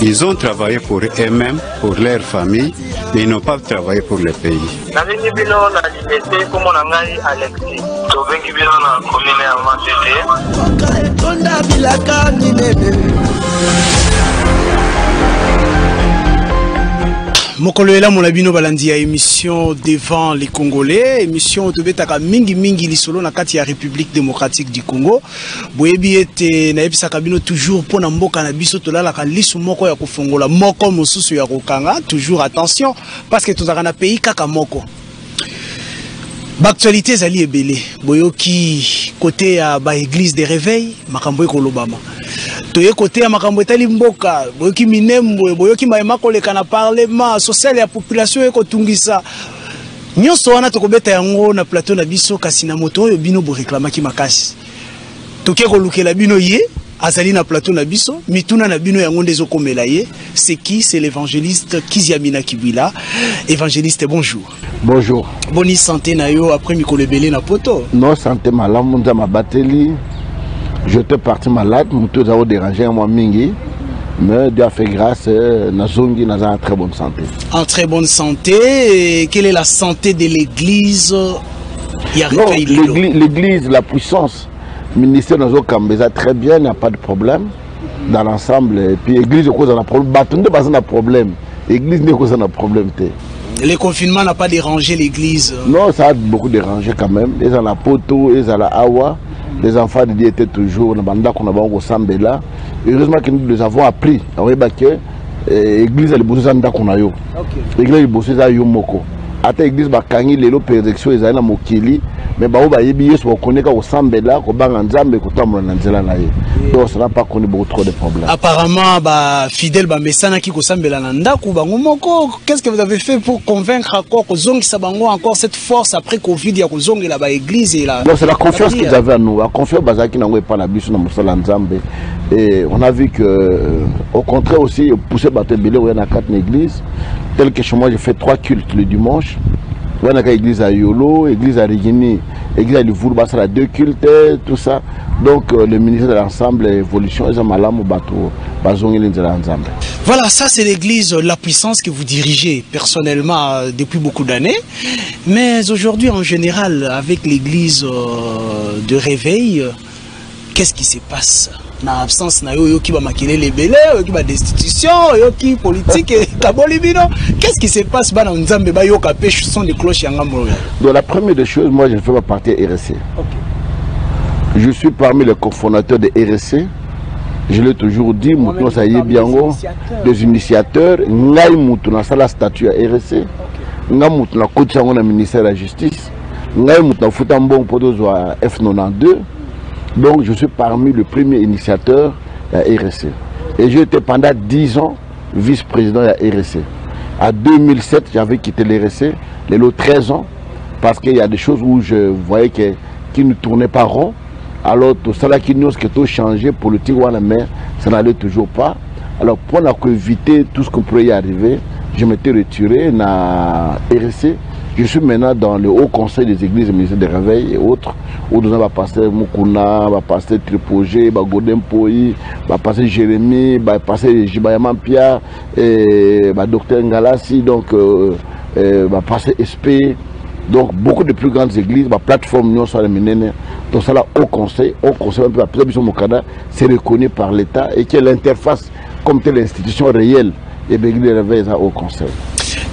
Ils ont travaillé pour eux-mêmes, pour leur famille, mais ils n'ont pas travaillé pour le pays. Mokolo ela molabino balandi ya émission devant les Congolais, émission tobetaka mingi lisolo na kati ya République démocratique du Congo. Boyebi ete na ebisaka bino toujours pona mboka na biso tolalaka lisu moko ya kofongola moko mosusu ya kokanga, toujours attention parce que tozaka na pays kaka moko. L'actualité zali ebele boyoki côté ya ba église de réveil makambo ekolobama. Toye côté ya makambo etali mboka boyoki minembo boyoki maema koleka na parlement social ya population ekotungisa nyonso wana tokobeta yango na plateau na biso kasi na moto oyo bino bo réclamaki makasi toke kolukela bino ye azali na plateau na biso mituna na bino yango ndezo komela ye c'est qui? C'est l'évangéliste Kiziamina Kibwila. Évangéliste, bonjour. Bonjour. Bonne santé na yo après mikolo ebele na poto. Non, santé malade, munza mabateli. J'étais parti malade, muto za dérangé moi mingi. Mais Dieu a fait grâce, nazongi naza en très bonne santé. En très bonne santé. Et quelle est la santé de l'église? L'église, la puissance. Le ministère Nazo Kambeza très bien, il n'y a pas de problème dans l'ensemble. Et puis l'église cause un problème. Bâton de base un problème. L'église ne cause un problème. Le confinement n'a pas dérangé l'église? Non, ça a beaucoup dérangé quand même. Ils ont la poto, ils ont la awa. Les enfants de Dieu étaient toujours dans le qu'on a au Sambela. Heureusement que nous les avons appris. L'église elle bosse dans qu'on a eu. L'église bosse dans Yomoko. Ata l'église bakangi lelo persecution ezali na mokili mais ba yebi yesu bakoneka ko sambela ko banga nzambe ko tamona na nzela na ye. Donc ça n'a pas connu beaucoup trop de problèmes. Apparemment ba fidèle ba mesana ki ko sambela na ndaku bango moko. Qu'est-ce que vous avez fait pour convaincre encore ko zongisa bango encore cette force après Covid ya ko zongela ba église et là? Non, c'est la confiance qu'ils avaient en nous. La confiance bazaki na ngo pa na biso na musala nzambe. Et on a vu que au contraire aussi pousser bateau belé ou na quatre églises tel que chez moi j'ai fait 3 cultes le dimanche. On a l'église à Yolo, l'église à Rigini, l'église à Livourou, ça a 2 cultes, tout ça. Donc le ministère de l'ensemble, l'évolution, ils ont malam au bateau, voilà, ça c'est l'église, la puissance que vous dirigez personnellement depuis beaucoup d'années. Mais aujourd'hui en général, avec l'église de réveil, qu'est-ce qui se passe? Na absence na yo qui va maquiller les belés, qui va destitution, yo qui politique et kabolibino. Qu'est-ce qui se passe bana nzambe ba yo kapé son de cloche yanga moroya? Donc la première des choses, moi je ne fais pas partie RSC. Okay. Je suis parmi les cofondateurs de RSC. Je l'ai toujours dit, Moutouna Saïe Biango, des initiateurs, Ngaï Moutouna Sala statut à RSC, Ngaï Moutouna Kouchango na ministère de la Justice, Ngaï Moutouna Foutambon Podozo à F92. Donc je suis parmi les premiers initiateurs de la RSC. Et j'ai été pendant 10 ans vice-président de la RSC. En 2007, j'avais quitté la RSC, les 13 ans, parce qu'il y a des choses où je voyais qui ne tournaient pas rond. Alors tout ça là qui nous a tout changé, politique mais ça n'allait toujours pas. Alors pour éviter tout ce qu'on pourrait y arriver, je m'étais retiré dans la RSC. Je suis maintenant dans le Haut Conseil des Églises, le ministère des Réveils et autres, où nous avons passé Moukouna, passé Tripogé, Godem Poi, passé Jérémy, passé Jibayaman Pia, Docteur Ngalassi, donc passé SP, donc beaucoup de plus grandes églises, plateforme Nyon sur les Ménènes, donc ça là Haut Conseil, un peu la c'est reconnu par l'État et qui est l'interface comme telle institution réelle et l'Église des Réveils au Conseil.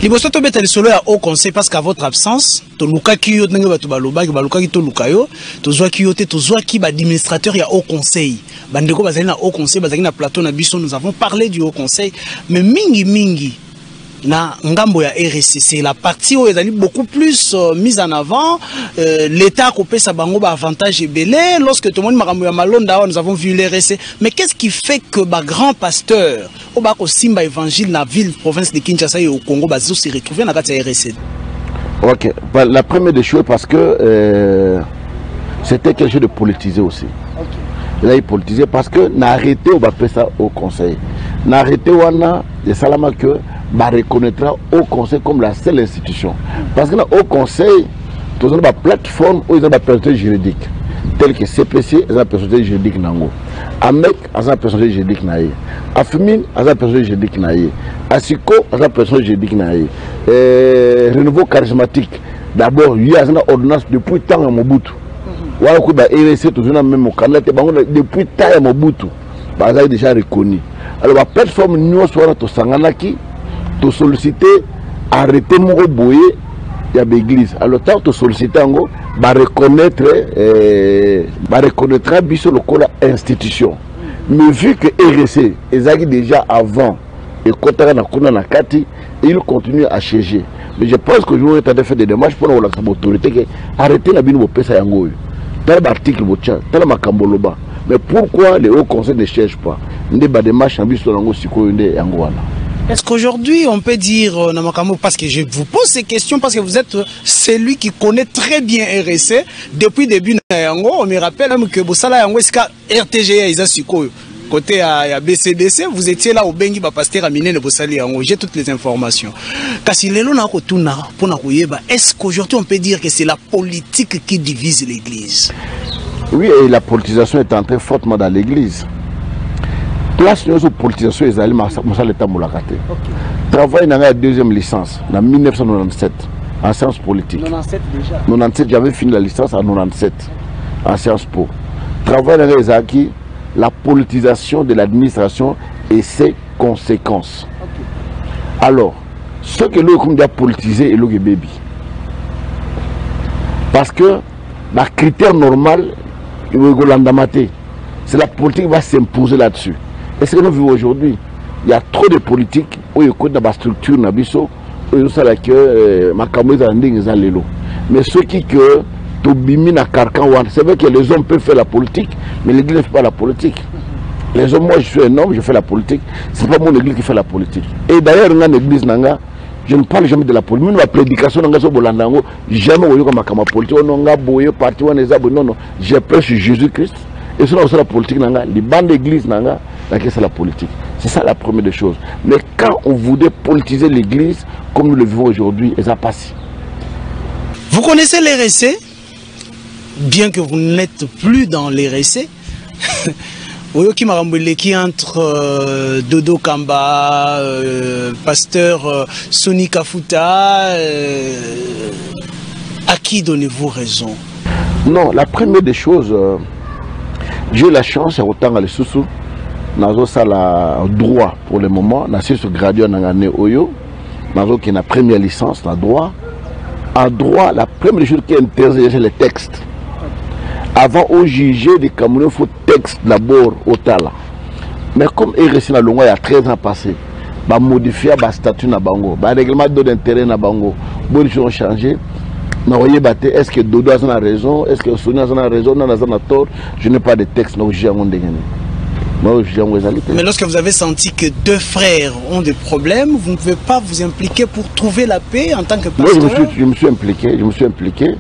Liboso to beta lisolo ya au conseil parce qu'à votre absence to lukaki yo ndenge bato balobaki balukaki to lukayo to zwaki yo te to zwaki ba administrateur ya au conseil bandeko bazali na au conseil bazali na plateau na biso nous avons parlé du au conseil mais mingi na ngambo ya RSC c'est la partie où ils allaient beaucoup plus mise en avant l'état coupé sa bango ba avantage et belé lorsque tout le monde makambo ya malonda nous avons vu l'RSC mais qu'est-ce qui fait que ba grand pasteur au ba ko simba évangile na ville province de Kinshasa et au Congo ba se retrouver na kati ya RSC? OK, la première des choses parce que c'était quelque chose de politisé aussi. OK. Là il politisé parce que n'a arrêté au ba ça au conseil. N'a arrêté wana de salama que reconnaîtra au conseil comme la seule institution. Parce que au conseil, nous avons une plateforme où ils ont une personnalité juridique, telle que CPC, ils ont une personnalité juridique. Amek, aza personnage juridique naïe. Afimine, aza personnage juridique naïe. Asiko, aza personnage juridique naïe. Renouveau charismatique. D'abord, il y a une ordonnance depuis tant à Mobutu. Voilà que bah RSC toujours même au Canada depuis tant à Mobutu. Bah ça est déjà reconnu. Alors la plateforme nous soit to sanganaki, to solliciter arrêter mon boyer. Il y a l'église. Alors, tant que solliciter, va reconnaître biso lokola institution. Mais vu que RSC, ils déjà avant, et quand on a Kati, ils continuent à chercher. Mais je pense que je vais faire des démarches pour l'autorité arrêter la bine au PSA Yango. Tel l'article, tel ma Kamboloba. Mais pourquoi les hauts conseils ne cherchent pas? Des démarches en biso Yango Siko Yango. Est-ce qu'aujourd'hui on peut dire, Namakamo, parce que je vous pose ces questions, parce que vous êtes celui qui connaît très bien RSC depuis le début de Yango, on me rappelle même que Bossala Yango, c'est RTGA, ils ont côté à BCDC, vous étiez là au Bengi, pasteur Aminé de Bossali Yango, j'ai toutes les informations. Est-ce qu'aujourd'hui on peut dire que c'est la politique qui divise l'église? Oui, et la politisation est entrée fortement dans l'église. Place nous politisation les alliés l'État Moulakate. Travail dans la deuxième licence en 1997 en sciences politiques. 97 déjà. 97 j'avais fini la licence en 97 en sciences po. Travail dans les acquis, la politisation de l'administration et ses conséquences. Alors, ce que l'on a politisé est le baby. Parce que le critère normal, c'est la politique qui va s'imposer là-dessus. Et ce que nous vivons aujourd'hui, il y a trop de politiques où il y a des structures, mais ceux qui que c'est vrai que les hommes peuvent faire la politique, mais l'église ne fait pas la politique. Les hommes, moi je suis un homme, je fais la politique, c'est pas mon église qui fait la politique. Et d'ailleurs, dans l'église, je ne parle jamais de la politique. Même la prédication, jamais comme politique, non, je prêche sur Jésus-Christ. Et c'est la politique, les bandes d'église, c'est la politique. C'est ça la première des choses. Mais quand on voudrait politiser l'église, comme nous le vivons aujourd'hui, ça passe. Vous connaissez les RSC, bien que vous n'êtes plus dans les RSC. Oyoki Marambouileki entre Dodo Kamba, pasteur Sonny Kafuta, à qui donnez-vous raison? Non, la première des choses, j'ai eu la chance, autant à les sous-sous, dans le droit pour le moment, dans ce gradué dans l'année Oyo, dans la première licence, dans le droit. En droit, la première chose qui intéresse, c'est les textes. Avant de juger des Camerounais, il faut texte d'abord au Tala. Mais comme RSC il y a 13 ans passé, il a modifié le statut de Bango, le règlement d'intérêt de Bango, les choses ont changé. Est-ce que Dodo a raison? Est-ce que Sonia a raison? Non, a tort. Je n'ai pas de texte. Mais lorsque vous avez senti que deux frères ont des problèmes, vous ne pouvez pas vous impliquer pour trouver la paix en tant que pasteur? Moi, je me suis impliqué.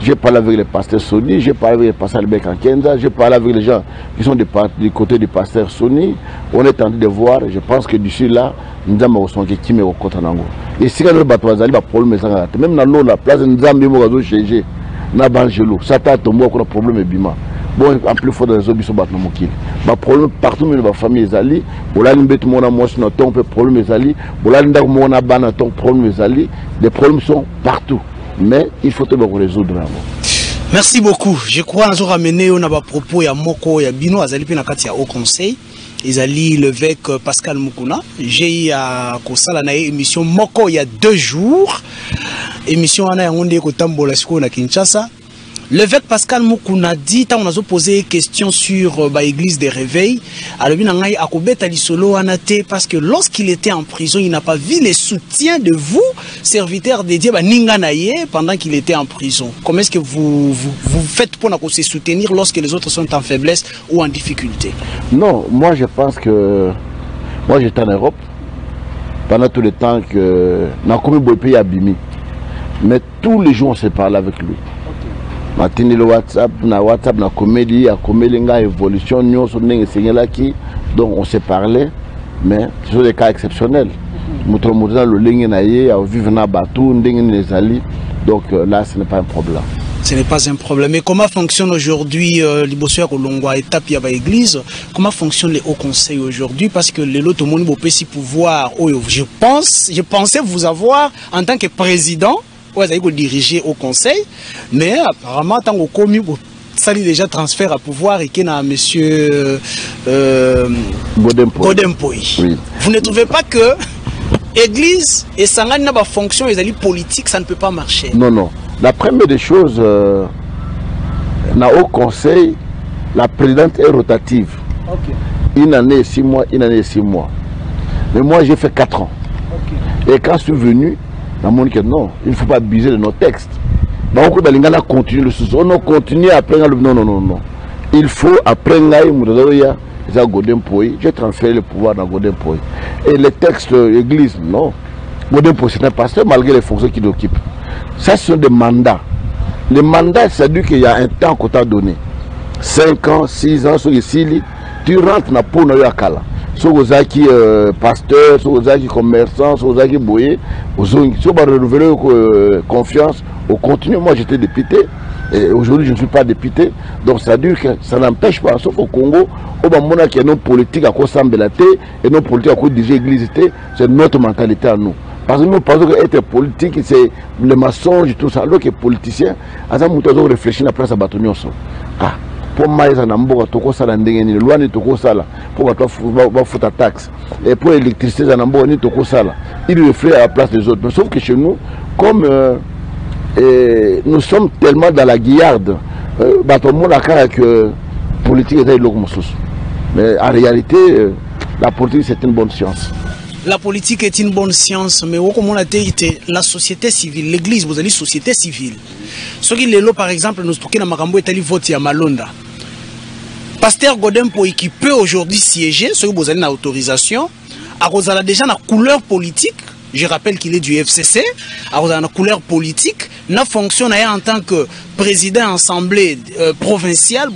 J'ai parlé avec les pasteurs Sony, j'ai parlé avec les pasteurs Albert Kankenza, j'ai parlé avec les gens qui sont du côté du pasteur Sony. On est en train de voir, je pense que d'ici là, nous avons ressenti qui me rencontre. Et si nous avons des problèmes, même dans la place, nous avons cherché, nous avons ça t'a tombé, on a un problème. Bon, en plus, il faut dans les obus, il problème partout, mais la famille est allée. On a un problème, les problèmes sont partout. Mais il faut tout résoudre. Merci beaucoup. Je crois que nous avons ramené à propos de Moko et Bino, Azali Pinakati au conseil. Ils l'évêque Pascal Mukuna. J'ai eu à Kosala émission Moko il y a 2 jours. Émission Ana Yonde Kotambola Siko na Kinshasa. L'évêque Pascal Mukuna dit, on a posé des questions sur l'église des réveils. Alors, parce que lorsqu'il était en prison, il n'a pas vu les soutiens de vous, serviteurs dédiés à Ninganaye, pendant qu'il était en prison. Comment est-ce que vous faites pour se soutenir lorsque les autres sont en faiblesse ou en difficulté? Non, moi je pense que moi j'étais en Europe pendant tout le temps que dans le pays abîmé. Mais tous les jours on s'est parlé avec lui. Matini le WhatsApp, na comédie, à comédie, évolution, donc on s'est parlé, mais ce sont des cas exceptionnels. Donc là, ce n'est pas un problème. Ce n'est pas un problème. Mais comment fonctionne aujourd'hui l'Ibosso Kolongwa, étape il y a l'église? Comment fonctionne les hauts conseils aujourd'hui? Parce que les autres monde si pouvoir. Je pensais vous avoir en tant que président, vous allez diriger au conseil, mais apparemment tant que commis ça lui déjà transfert à pouvoir et qu'il y a monsieur Godempoy. Oui. Vous ne trouvez pas que l'église et ça n'a pas fonction les politique, ça ne peut pas marcher? Non, non. La première des choses, au conseil, la présidente est rotative. Okay. Une année et 6 mois, une année et 6 mois. Mais moi, j'ai fait 4 ans. Okay. Et quand je suis venu, dans mon cas, non, il ne faut pas abuser de nos textes. Donc, on a continué le sous. On a continué après. Non, non, non, non. Il faut après, j'ai transféré le pouvoir dans Godempoy. Et les textes l'église, non. Godempoy, c'est un pasteur malgré les fonctions qu'il occupe. Ça, ce sont des mandats. Les mandats, ça veut dire qu'il y a un temps qu'on t'a donné. 5 ans, 6 ans, tu rentres dans la peau de la kala. Sur les qui pasteur, sur les qui commerçant, sur les qui boyer, sur renouveler confiance, au continu. Moi, j'étais député. Et aujourd'hui, je ne suis pas député. Donc, ça veut dire que ça n'empêche pas, sauf au Congo, au moment où il y a nos politiques à cause de la et nos politiques à cause de l'église, c'est notre mentalité à nous. Parce que nous pensons qu'être politique, c'est le mensonge, tout ça. Alors que politicien, nous devons réfléchir à la place à bâtonner. Ah, pour moi, il y a une loi pour que tu taxe. Et pour l'électricité, il réfléchit à la place des autres. Mais sauf que chez nous, comme nous sommes tellement dans la guillarde, que politique est une mais en réalité, la politique, c'est une bonne science. La politique est une bonne science, mais comme on a dit, la société civile, l'église, vous allez société civile. Ce qui est là, par exemple, nous avons Makambo et vote à Malonda. Pasteur Godempoy qui peut aujourd'hui siéger, ce que vous avez une autorisation, vous avez déjà une couleur politique. Je rappelle qu'il est du FCC, vous avez une couleur politique, n'a fonctionne en tant que président assemblée provinciale.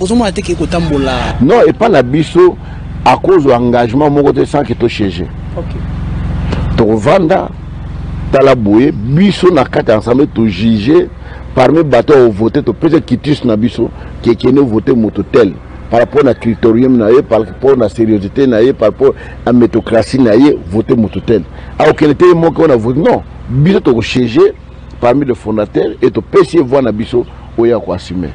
Non, et pas la bisso à cause de l'engagement, mon côté sans que tu sièges. Tu vanda, tu la bouée, bisso na carte ensemble, tu juger, parmi les bateaux voté, tu peux quitter ce bisso qui est voté mototel. Par rapport à la critérium, par rapport à la sérieuxité, par rapport à la métocratie, voter mototel. Alors quel était le mot qu'on a voté? Non, bisso tu siège parmi les fondateurs et tu peux essayer de voir na bisso où il y a quoi assumer.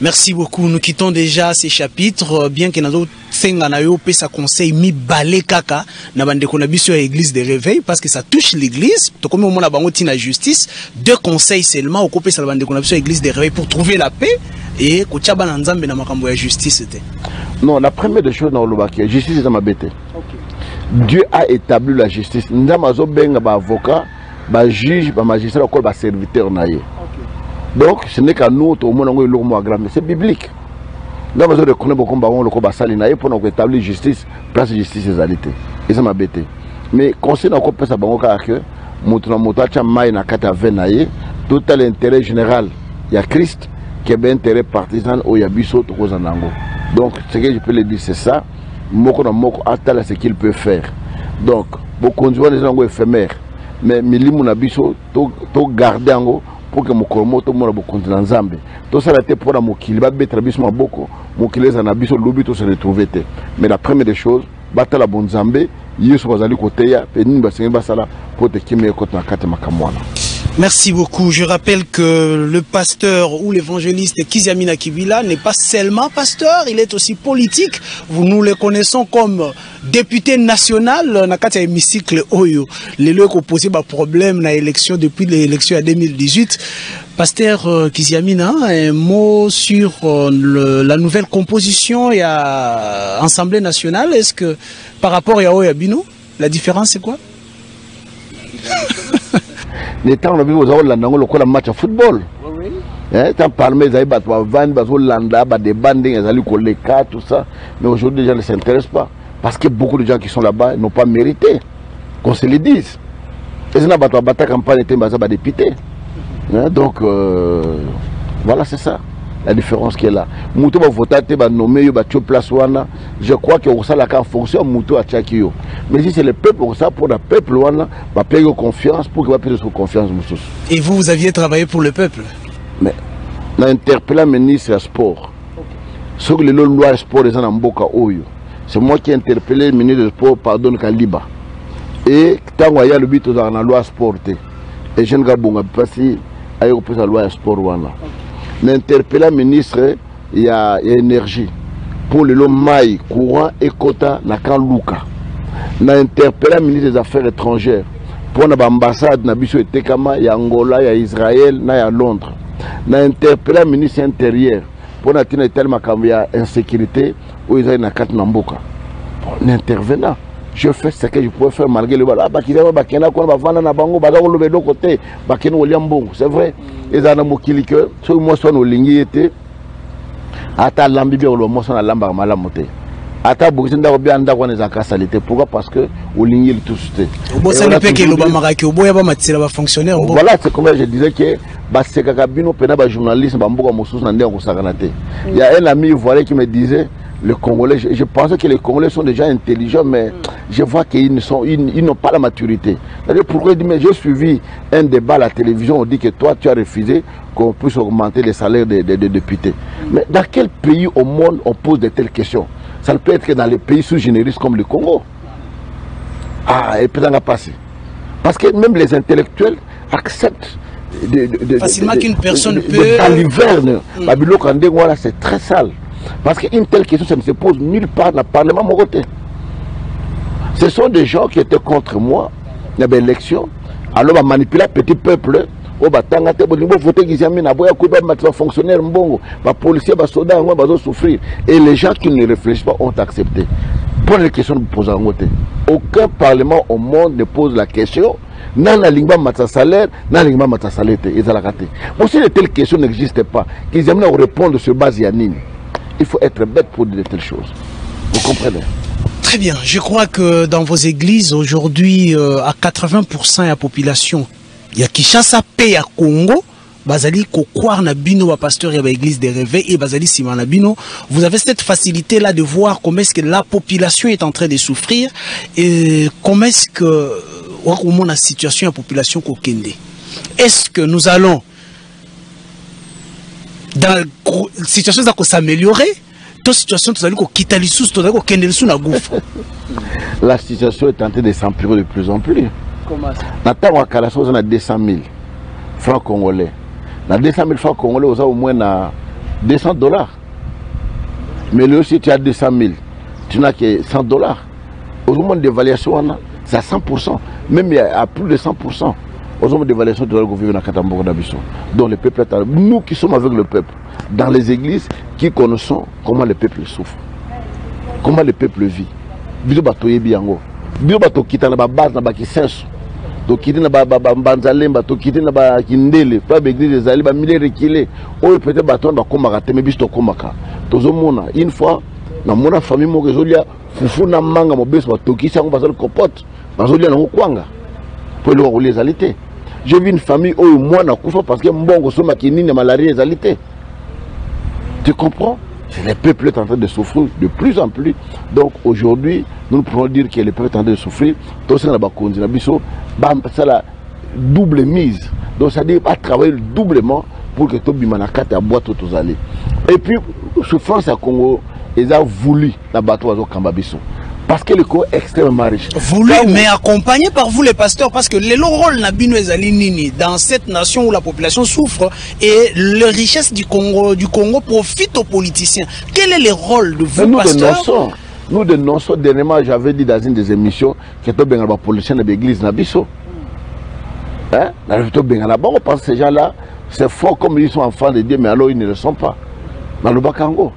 Merci beaucoup. Nous quittons déjà ces chapitres, bien que nous ayons sa conseil mi balé kaka na bande konabisio à l'église de réveil parce que ça touche l'église. Donc comme on a bangoti na justice, 2 conseils seulement au copé sa bande konabisio à l'église de réveil pour trouver la paix et kochaba na nzambe na makambo ya justice c'était. Non, la première des choses dans le bac, justice est dans ma bête. Dieu a établi la justice. Ndamazo benga ba avocat, ba juge, ba magistrat, ba serviteur naie. Donc, ce n'est qu'à nous, tout le monde, c'est biblique. Nous avons reconnu beaucoup pour établir justice, place justice et égalité. Et ça m'a bêté. Mais concernant encore plus à Bangoka, que tout à l'intérêt général, il y a Christ qui est intérêt partisan ou il y a Bissot ou Zanango. Donc, ce que je peux le dire, c'est ça. Moko na moko atala ce qu'il peut faire. Donc, beaucoup de gens sont éphémères. Mais milimu na Bissot, to garder en pour que mon corps tout le monde continue en Zambie. Tout ça été pour la mokili, va mettre bis ma beaucoup, mokili les anabiso lobi tout se retrouver. Mais la première des choses, battre la bonne Zambie, yesu bazali côté ya, peine basengi basala pour te kimé côté na kate makamwana. Merci beaucoup. Je rappelle que le pasteur ou l'évangéliste Kiziamina Kibila n'est pas seulement pasteur, il est aussi politique. Nous le connaissons comme député national dans le hémicycle Oyo. Les lieux qui ont posé des problèmes dans l'élection depuis l'élection en 2018. Pasteur Kiziamina, un mot sur la nouvelle composition et à Assemblée nationale. Est-ce que par rapport à Oyo Bino, la différence c'est quoi? Les temps on a vu aux autres le match de football. Tant parmi les aïbats, des bandings, tout ça. Mais aujourd'hui, les gens ne s'intéressent pas. Parce que beaucoup de gens qui sont là-bas n'ont pas mérité qu'on se le dise. Et c'est la campagne était député. Donc, voilà, c'est ça. La différence qui est là. Moutou va voter, va nommer, va tuer place. Je crois que ça la fonction Moutou à Tchakio. Mais si c'est le peuple ça pour le peuple va payer confiance pour qu'il va payer sous confiance. Et vous aviez travaillé pour le peuple? Mais na interpellé le ministre du sport. Ce que les lois sport les en Mboka Oyo. C'est moi qui ai interpellé le ministre du sport, pardon, Kaliba. Et tant qu'il y a le but dans la loi sport, et je ne sais pas si il y a la loi sport. J'ai interpellé le ministre, il y a énergie. Pour le maï, courant et quota, na kan Luka. J'ai interpellé le ministre des Affaires étrangères. Pour l'ambassade, il y a Angola, il y a Israël, il y a Londres. J'ai interpellé le ministre intérieur. Pour l'insécurité, où il y a une carte Namboka. L'intervenant, je fais ce que je pouvais faire malgré le bal. C'est vrai. Et ça n'a que ce moi soit nos lignes étaient à l'ambibi ou le mot sur la lambe à malamoté. Ata Bouzinda bien d'avoir des acasalités. Pourquoi? Parce que au ligne tout c'était. Voilà, c'est comme je disais que c'est Kakabino Penaba journaliste Bamboka Moussous Nandé au Saganate. Il y a un ami voilà qui me disait les Congolais, je pense que les Congolais sont déjà intelligents, mais je vois qu'ils n'ont pas la maturité. C'est-à-dire pourquoi il dit, mais j'ai suivi un débat à la télévision, on dit que toi tu as refusé qu'on puisse augmenter les salaires des députés. Mais dans quel pays au monde on pose de telles questions? Ça ne peut être que dans les pays sous-généristes comme le Congo. Ah, et puis ça va passer. Parce que même les intellectuels acceptent facilement qu'une personne peut... Dans l'hiverne, c'est très sale. Parce qu'une telle question, ça ne se pose nulle part dans le Parlement morotais. Ce sont des gens qui étaient contre moi. Il y avait l'élection. Alors, on a manipulé le petit peuple. On a voté qu'ils ont mis un fonctionnaire, un policier, un soldat, on va souffrir. Et les gens qui ne réfléchissent pas ont accepté. Pour les questions de poser en côté. Aucun parlement au monde ne pose la question. Dans la lingua salaire, dans la lingua salaire, ils ont raté. Bon, si de telles questions n'existent pas, qu'ils aimeraient répondre sur base yanine, il faut être bête pour dire de telles choses. Vous comprenez? Très bien. Je crois que dans vos églises, aujourd'hui, à 80% de la population, il y a Kinshasa, paix à Congo, Bazali Kokwar Nabino, pasteur de l'église des réveils, et Bazali Simon Nabino. Vous avez cette facilité-là de voir comment est-ce que la population est en train de souffrir et comment est-ce que, comment la situation de la population Kokende. Est-ce que nous allons dans la situation qui s'améliorer, la situation la situation est en train de s'empirer de plus en plus. Comment ça? On a 200 000 francs congolais. Dans 200 000 francs congolais, on a au moins 200 $. Mais là aussi, tu as 200 000. Tu n'as que 100 $. Au moment de l'évaluation, c'est à 100%. Même à plus de 100%. Au moment de l'évaluation, tu dois vivre dans Katambogo d'Abisso. Donc le peuple, nous qui sommes avec le peuple, dans les églises, qui connaissons comment le peuple souffre. Comment le peuple vit. Biso batoye biango. Biso bato kita na ba base na ba kisenso. To kiti na ba banzalemba, to kiti na ba kindele, pas l'église des ali ba mille reculé. O peut-être bato ba komaka te mais biso to komaka. Tozo mona une fois na mona famille mo rezolia fufu na manga mo beso bato kisa ngo bazal kopote. Bazolia na kwanga. Pour le rouler alité. J'ai vu une famille où moi na kufa parce que mbongo soma kinini na malaria alité. Tu comprends? C'est le peuple est en train de souffrir de plus en plus. Donc aujourd'hui, nous pouvons dire que le peuple est en train de souffrir. Tout ça, c'est la double mise. Donc ça veut dire pas travailler doublement pour que tout le monde ait à boire tout aller. Et puis, souffrance à Congo, ils ont voulu la bateau à Kambabiso. Parce que le Congo est extrêmement riche. Voulu, mais accompagné par vous les pasteurs, parce que le rôle Nabino Ezalinini dans cette nation où la population souffre et la richesse du Congo profite aux politiciens. Quel est le rôle de vous, pasteurs? Nous dénonçons, dernièrement, j'avais dit dans une des émissions que tout le politicien de l'église Nabiso. Hein? On pense que ces gens-là, c'est fort comme ils sont enfants de Dieu, mais alors ils ne le sont pas. Dans le Bakango.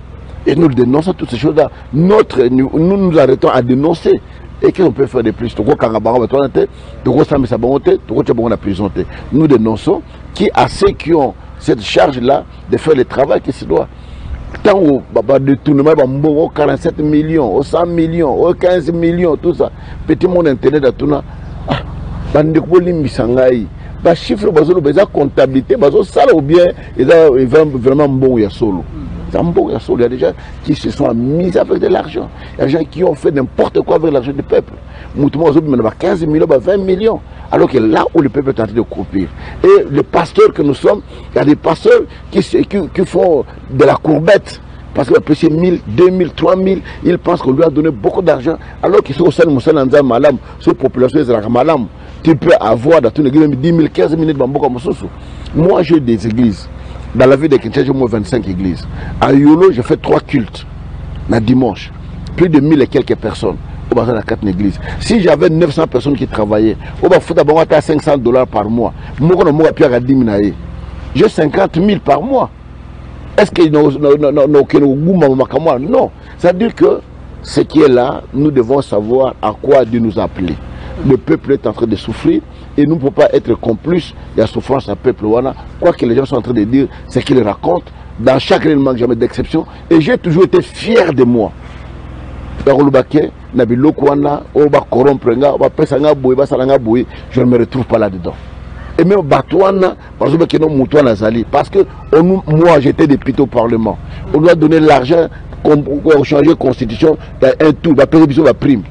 Et nous dénonçons toutes ces choses-là. Nous arrêtons à dénoncer. Et qu'est-ce qu'on peut faire de plus? Nous dénonçons qui à ceux qui ont cette charge-là de faire le travail qui se doit. Tant au détournement, 47 millions, 100 millions, 15 millions, tout ça. Petit monde internet à tout ça. Les chiffres, la comptabilité, ça ou bien, ils ont vraiment bon, il y a solo. Il y a des gens qui se sont mis avec de l'argent. Il y a des gens qui ont fait n'importe quoi avec l'argent du peuple. Nous avons 15 millions, 20 millions. Alors que là où le peuple est en train de croupir. Et les pasteurs que nous sommes, il y a des pasteurs qui font de la courbette. Parce qu'il a payé 1000, 2000, 3000, ils pensent qu'on lui a donné beaucoup d'argent. Alors qu'ils sont au sein de Malam, cette population est Malam. Tu peux avoir dans ton église 10 000, 15 000 bambous. Moi, j'ai des églises. Dans la ville de Kinshasa, j'ai moins 25 églises. À Yolo, j'ai fait 3 cultes. Le dimanche. Plus de 1000 et quelques personnes. Au bazar, 4 églises. Si j'avais 900 personnes qui travaillaient, au bazar, d'abord, à $500 par mois. Moi, j'ai 50 000 par mois. Est-ce qu'il n'y a non. C'est-à-dire que ce qui est là, nous devons savoir à quoi Dieu nous a appelés. Le peuple est en train de souffrir et nous ne pouvons pas être complices de la souffrance du peuple. Quoi que les gens sont en train de dire, c'est qu'ils racontent. Dans chaque élément, il n'y a jamais d'exception. Et j'ai toujours été fier de moi. Je ne me retrouve pas là-dedans. Et même Batouana, parce que moi j'étais député au Parlement. On doit donner l'argent pour changer la constitution, un tour, la prime.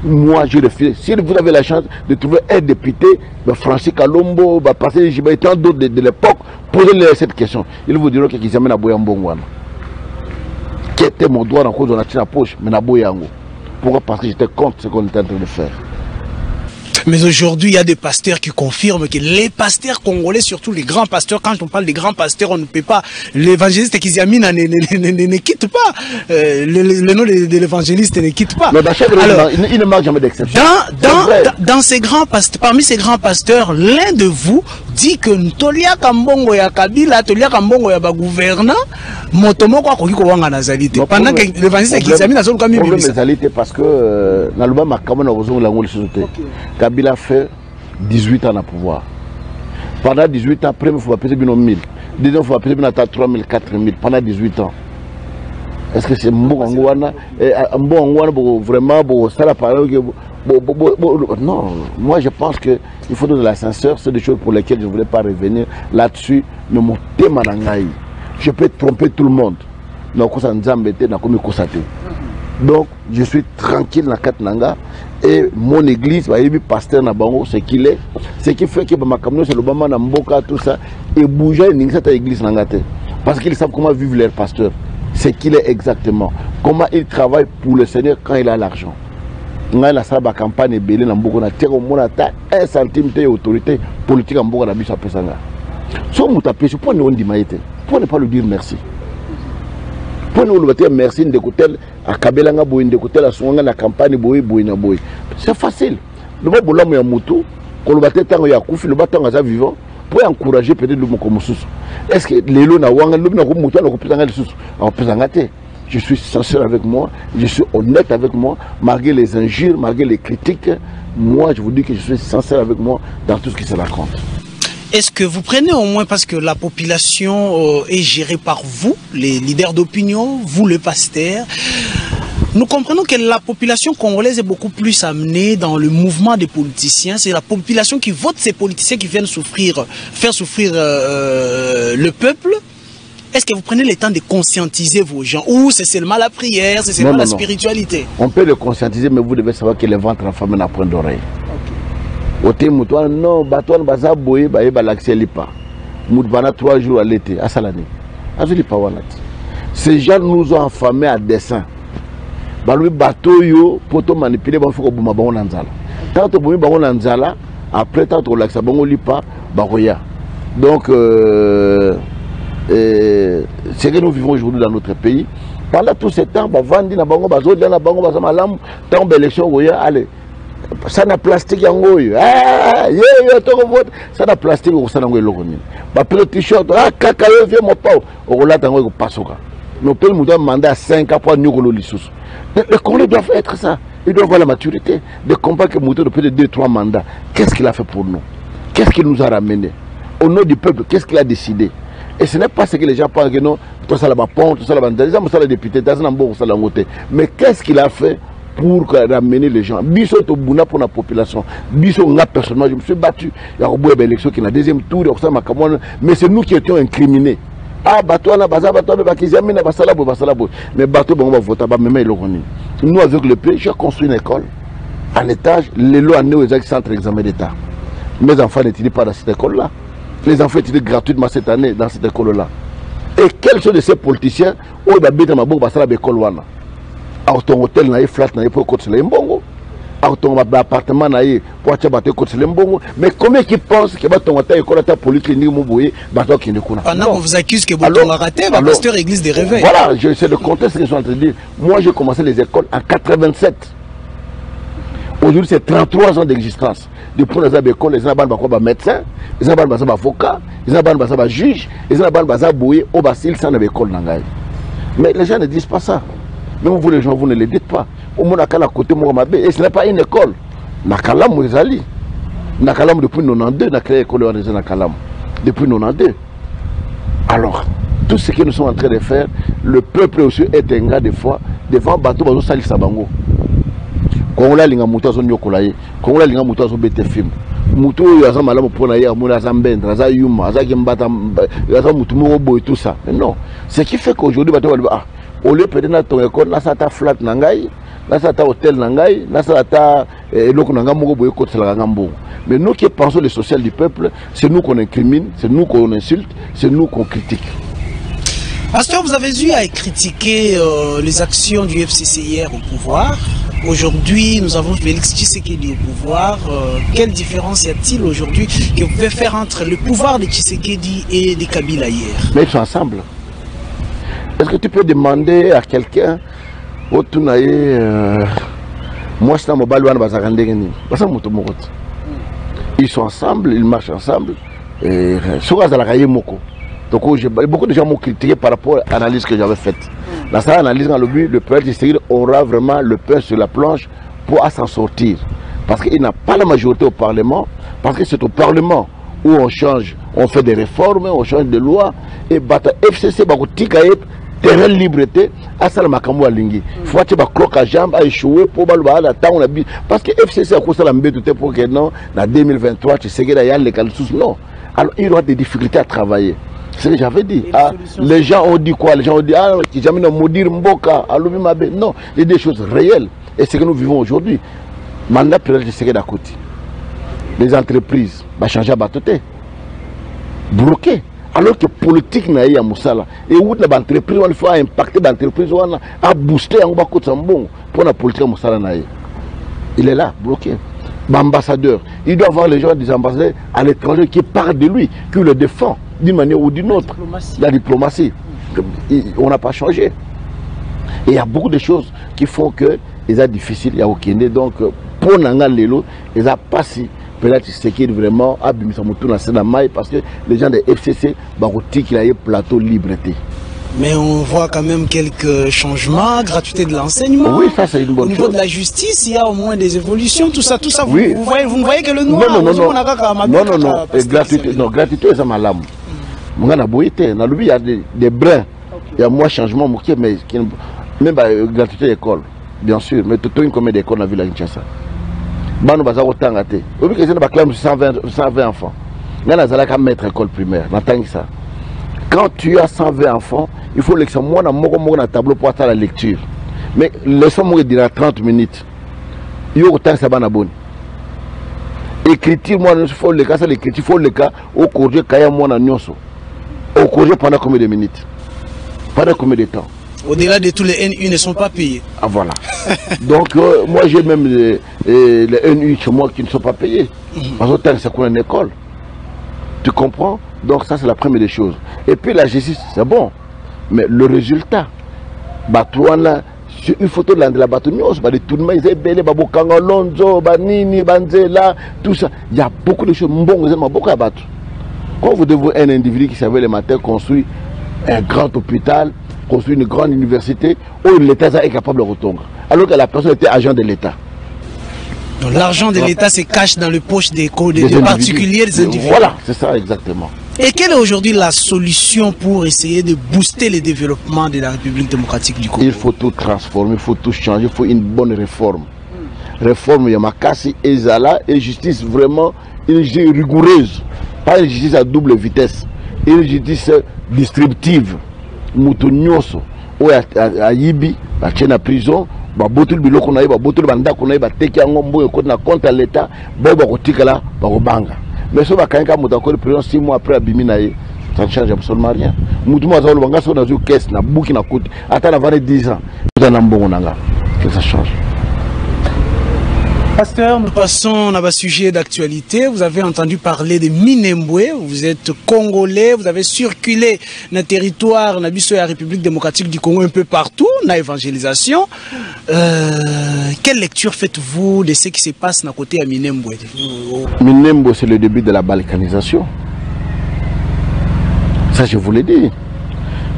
Moi je refuse. Si vous avez la chance de trouver un député, Francis Kalombo, passer tant d'autres de l'époque, posez-leur cette question. Ils vous diront qu'ils amènent à Boyambongwana. Qui était mon droit en cause de la poche, mais à Boyango. Pourquoi? Parce que j'étais contre ce qu'on était en train de faire. Mais aujourd'hui, il y a des pasteurs qui confirment que les pasteurs congolais, surtout les grands pasteurs, quand on parle des grands pasteurs, on ne peut pas. L'évangéliste Kizamina ne quitte pas. Le nom de l'évangéliste ne quitte pas. Mais alors, il ne manque jamais d'exception. Dans ces grands pasteurs, parmi ces grands pasteurs, l'un de vous dit que Tolia Kambongo ya Kabila, Tolia Kambongo ya gouvernant, Motomo kwa koki wanga nazalité. Pendant que l'évangéliste Kizamina son comme problème nazalité parce que na luba makamona ozongo la ngoli société. Kabila fait 18 ans à pouvoir. Pendant 18 ans, premier fois payer 1000. Deuxième fois payer 3000, 4000 pendant 18 ans. Est-ce que c'est Mbongwana vraiment ça la parole non, moi je pense que il faut de l'ascenseur, c'est des choses pour lesquelles je ne voulais pas revenir là-dessus, mais mon thème je peux tromper tout le monde. Donc je suis tranquille dans Katnanga et mon église, pasteur Nabango, ce qu'il est, ce qui fait que c'est le Bama Namboka, tout ça, et bouger cette église Nangate. Parce qu'ils savent comment vivent leurs pasteurs, ce qu'il est exactement, comment ils travaillent pour le Seigneur quand il a l'argent. On a la campagne belé na mboko na tero mona ta 1 centime de autorité politique en mboko na biso pesanga. So mutapesi pour ne ondima été. Pour ne pas lui dire merci. Pour nous le dire merci de kotel a kabelanga boy de kotel a songa na campagne boy na boy. C'est facile. Le ba bolamu ya mutu ko le baté tango ya kufi le batanga za vivant pour encourager peut-être le moko mususu. Est-ce que lelo na wanga le na ko mutu na ko pesanga lisusu. A pesanga te. Je suis sincère avec moi, je suis honnête avec moi, malgré les injures, malgré les critiques. Moi, je vous dis que je suis sincère avec moi dans tout ce qui se raconte. Est-ce que vous prenez au moins, parce que la population est gérée par vous, les leaders d'opinion, vous les pasteurs, nous comprenons que la population congolaise est beaucoup plus amenée dans le mouvement des politiciens. C'est la population qui vote ces politiciens qui viennent faire souffrir le peuple. Est-ce que vous prenez le temps de conscientiser vos gens? Ou c'est seulement la prière, c'est seulement la spiritualité? On peut le conscientiser, mais vous devez savoir que le ventre en femme n'a point d'oreille. Non, Batouane Baza Boye, l'accès lipa. Moudbana 3 jours à l'été, à Salani. Ces gens nous ont affamés à dessein. Balou bateau yo, poto manipulé, il faut que vous m'abonnez en Nzala. Tant que vous m'abonnez en Nzala, après tant que l'accès bongo lipa, baroya. Donc, ce que nous vivons aujourd'hui dans notre pays, pendant tout ce temps, Bavandi na bango bazo na bango bazamalam, tant d'élection allez, ça n'a plastique yango yo. Ça n'a plastique au sana ngoy lokoni. Ba t-shirt, kaka yo vieux mon pao, au là tango ko pasoka. Nos pays nous doivent demander à 5 ans pour nyokolo lisusu. Les Congolais doivent être ça. Ils doivent avoir la maturité de comprendre que Mouto depuis 2-3 mandats, qu'est-ce qu'il a fait pour nous? Qu'est-ce qu'il nous a ramené? Au nom du peuple, qu'est-ce qu'il a décidé? Et ce n'est pas ce que les gens pensent que non, tout ça là-bas, tout ça là-bas, les députés, mais qu'est-ce qu'il a fait pour ramener les gens? Biso to buna pour la population. Biso nga personnellement, je me suis battu. Il y a eu une élection qui est dans le deuxième tour, mais c'est nous qui étions incriminés. Ah, bateau na baza bateau na bakizami na basalabo. Mais bateau bon va voter ba même elokoni. Nous avec le pays, j'ai construit une école en étage, les lois à nous centre examen d'état. Mes enfants n'étudient pas dans cette école-là. Les enfants étudient gratuitement cette année dans cette école-là. Et quels sont de ces politiciens où ils habitent dans l'école wana? Alors ton hôtel n'a flat n'a pas côté le mbongo. Alors ton appartement n'a pas côté le mbongo. Mais combien qui pensent que ton hôtel école ta polyclinique moubouyé bateau qui ne connaît pas? Pendant qu'on vous accuse que vous raté, pasteur église des réveils. Voilà, je sais le contexte que je suis en train de dire. Moi j'ai commencé les écoles en 87. Aujourd'hui c'est 33 ans d'existence. Depuis les écoles, les enfants sont médecins, les enfants sont avocats, les enfants sont juges, les enfants sont bouillés au basil sans l'école. Mais les gens ne disent pas ça. Même vous les gens, vous ne le dites pas. Au moins, à côté de et ce n'est pas une école. Nakalam Mouizali. Nakalam depuis 92, n'a créé l'école de Nakalam. Depuis 92. Alors, tout ce que nous sommes en train de faire, le peuple aussi est un gars des fois, devant bateau, bateau sali sabango. Quand on a l'inga mouta son yokolaye, quand on a l'inga mouta son bete film. Moutou yaza malamu pona ya muna zambend, raza yuma, raza kimbata, raza moutou morobo et tout ça. Mais non, ce qui fait qu'aujourd'hui bateau va au lieu peut-être dans ton école, là ça ta flat nangai, là ça ta hôtel nangai, là ça ta loko nanga morobo et côté la ngambo. Mais nous qui pensons le social du peuple, c'est nous qu'on incrimine, c'est nous qu'on insulte, c'est nous qu'on critique. Pasteur, vous avez eu à critiquer les actions du FCC hier au pouvoir. Aujourd'hui, nous avons Félix Tshisekedi au pouvoir. Quelle différence y a-t-il aujourd'hui que vous pouvez faire entre le pouvoir de Tshisekedi et de Kabila hier? Mais ils sont ensemble. Est-ce que tu peux demander à quelqu'un, moi je suis ils sont ensemble, ils marchent ensemble. Et donc j'ai beaucoup de gens m'ont critiqué par rapport à l'analyse que j'avais faite. Dans cette analyse, dans le but, le président Tshisekedi aura vraiment le pain sur la planche pour s'en sortir. Parce qu'il n'a pas la majorité au Parlement, parce que c'est au Parlement où on change, on fait des réformes, on change des lois, et bata FCC, terrain de liberté, à Salamakamou à Lingui. Il faut que tu cloque à jambe, à échouer pour la temps. Parce que FCC a causé la mbédouté pour que non, en 2023, tu sais qu'il y a les calcus. Non. Alors il y aura des difficultés à travailler. C'est ce que j'avais dit. Ah, les gens ont dit quoi? Les gens ont dit, ah, qui jamais n'ont maudire Mboka, Alobimabe. Non, il y a des choses réelles. Et c'est ce que nous vivons aujourd'hui. Mandat période de Ségué d'à côté. Les entreprises, bah, changer à batoté. Bloqué. Alors que politique n'a pas Moussala. Et où l'entreprise, il faut impacter l'entreprise, à booster en bas pour la politique Moussala. Il est là, bloqué. L'ambassadeur, il doit avoir les gens des ambassadeurs à l'étranger qui parlent de lui, qui le défendent d'une manière ou d'une autre. La diplomatie. On n'a pas changé. Et il y a beaucoup de choses qui font que c'est difficile. Il y a aucun. Donc, pour Nanga Lelo, ils n'ont pas si. Peut-être que c'est vraiment parce que les gens de FCC qu'il y a un plateau liberté. Mais on voit quand même quelques changements, gratuité de l'enseignement. Oui, ça c'est une bonne chose. Au niveau de la justice, il y a au moins des évolutions, tout ça. Oui. Vous ne voyez que le noir. Non, gratuité, c'est malade. Il y a des brins, il y a moins de changements, mais même gratuité d'école, bien sûr. Mais tout le monde d'école dans la ville de Kinshasa. Bano baza otanga te. Obi que c'est na classe 120 enfants. Ngana zala ka maître école primaire, n'attends ça. Quand tu as 120 enfants, il faut que moi na moko na tableau pour faire la lecture. Mais laisse moi dire 30 minutes. Yo otanga ça bana bonne. Écriture moi il faut le cas ça l'écriture, il faut le cas au corriger kaya moi na nyonso. Au corriger pendant combien de minutes? Pendant combien de temps? Au-delà de tous les NU ne sont pas payés. Ah voilà. Donc moi j'ai même les NU chez moi qui ne sont pas payés. Parce que c'est quoi une école? Tu comprends? Donc ça c'est la première des choses. Et puis la justice c'est bon. Mais le résultat, Batouana, sur une photo de la Batounia, tout le monde est belé, Babokanga, Lonzo, Banini, Banzela, tout ça. Il y a beaucoup de choses. Beaucoup à battre. Quand vous devez un individu qui savait le matin construire un grand hôpital, construire une grande université où l'État est capable de retourner. Alors que la personne était agent de l'État. L'argent de l'État se cache dans les poches des particuliers, des individus. Voilà, c'est ça exactement. Et quelle est aujourd'hui la solution pour essayer de booster le développement de la République démocratique du Congo? Il faut tout transformer, il faut tout changer, il faut une bonne réforme. Réforme Yamakasi et Zala et justice vraiment une justice rigoureuse. Pas une justice à double vitesse, une justice distributive. Moutonyoso, ou à Yibi, à Tchena prison, babotul biloko na babotul banda ko na bateki ngombo ko na compte à l'état, boba kotikala bakobanga. Mais si on a quelqu'un qui a président 6 mois après Abiminaye, ça ne change absolument rien. Moutouma a une caisse, na bouki na côté. Attends, avant 10 ans, que ça change. Pasteur, nous passons à un sujet d'actualité. Vous avez entendu parler de Minembwe. Vous êtes congolais. Vous avez circulé dans le territoire, dans la République démocratique du Congo, un peu partout, dans l'évangélisation. Quelle lecture faites-vous de ce qui se passe dans le côté à Minembwe? Minembwe, c'est le début de la balkanisation. Ça, je vous l'ai dit.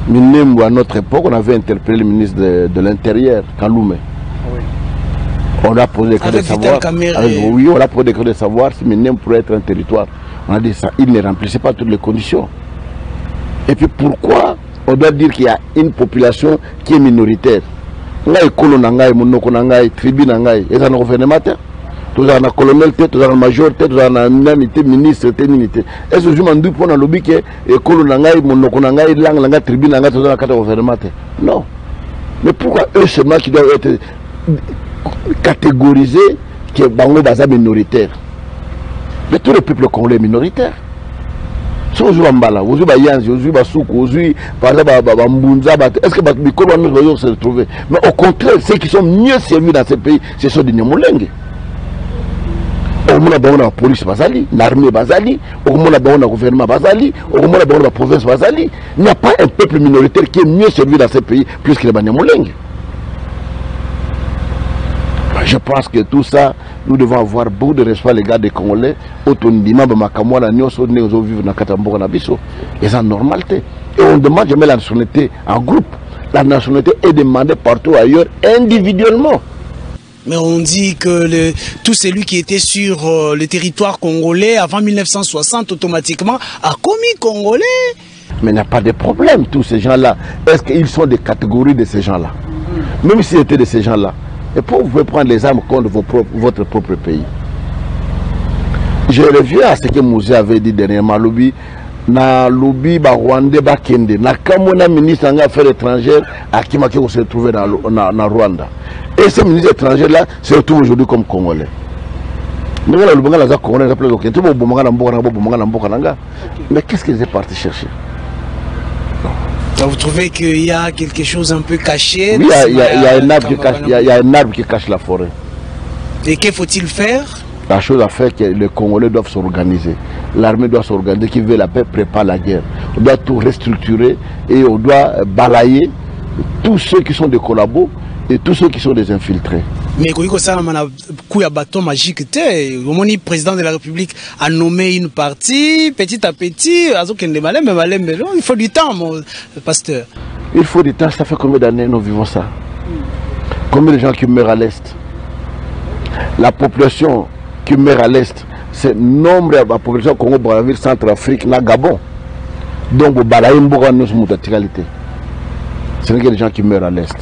Minembwe, à notre époque, on avait interpellé le ministre de l'Intérieur, Kaloumé. On a posé des questions de savoir. Oui, on a posé des questions de savoir si Minembwe pourrait être un territoire. On a dit ça. Il ne remplissait pas toutes les conditions. Et puis pourquoi on doit dire qu'il y a une population qui est minoritaire? On a école nangai, monoko nangai, tribu nangai. Et ça ne gouvernement. Tout ça, on a colonel, tout ça, on a major, tout ça, on a unité, ministre, unité. Est-ce que je m'en dis pour le lobby que école nangai, monoko nangai, langue nangai, tribu nangai, tout ça, on a gouvernement? Non. Mais pourquoi eux seulement qui doivent être catégorisé que Bango Baza minoritaire? Mais tout le peuple congolais est minoritaire. Si vous jouez en Mbala, vous jouez Bayanzi, vous jouez Basoukou, vous jouez Mbunza, est-ce que Bikolo va se retrouver? Mais au contraire, ceux qui sont mieux servis dans ce pays, ce sont des Nyamoulenge. Au moins, la police Bazali, l'armée Bazali, au moins, le gouvernement Bazali, au moins, la province Bazali. Il n'y a pas un peuple minoritaire qui est mieux servi dans ce pays plus que les Nyamoulenge. Je pense que tout ça, nous devons avoir beaucoup de respect à l'égard des Congolais. Et c'est normalité. Et on demande jamais la nationalité en groupe. La nationalité est demandée partout ailleurs, individuellement. Mais on dit que tout celui qui était sur le territoire congolais avant 1960, automatiquement, a commis congolais. Mais il n'y a pas de problème, tous ces gens-là. Est-ce qu'ils sont des catégories de ces gens-là? Même s'ils étaient de ces gens-là. Et pour vous pouvez prendre les armes contre votre propre pays. Je reviens à ce que Mouzé avait dit dernièrement. Na lobby ba Rwanda ba Kende. Na kamona ministre des Affaires étrangères à qui se retrouve dans Rwanda. Et ce ministre étranger là se retrouve aujourd'hui comme Congolais. Mais qu'est-ce qu'ils sont partis chercher? Vous trouvez qu'il y a quelque chose un peu caché? Oui, il y a un arbre qui cache la forêt. Et que faut-il faire? La chose à faire, c'est que les Congolais doivent s'organiser. L'armée doit s'organiser. Qui veut la paix prépare la guerre. On doit tout restructurer et on doit balayer tous ceux qui sont des collabos et tous ceux qui sont des infiltrés. Mais quand ça a un bâton magique, le président de la République a nommé une partie, petit à petit, il faut du temps, mon pasteur. Il faut du temps, ça fait combien d'années nous vivons ça? Combien de gens qui meurent à l'Est? La population qui meurt à l'Est, c'est le nombre de la population Congo, Brazzaville, Centrafrique, na Gabon. Donc, au Balaï, ce n'est que les gens qui meurent à l'Est.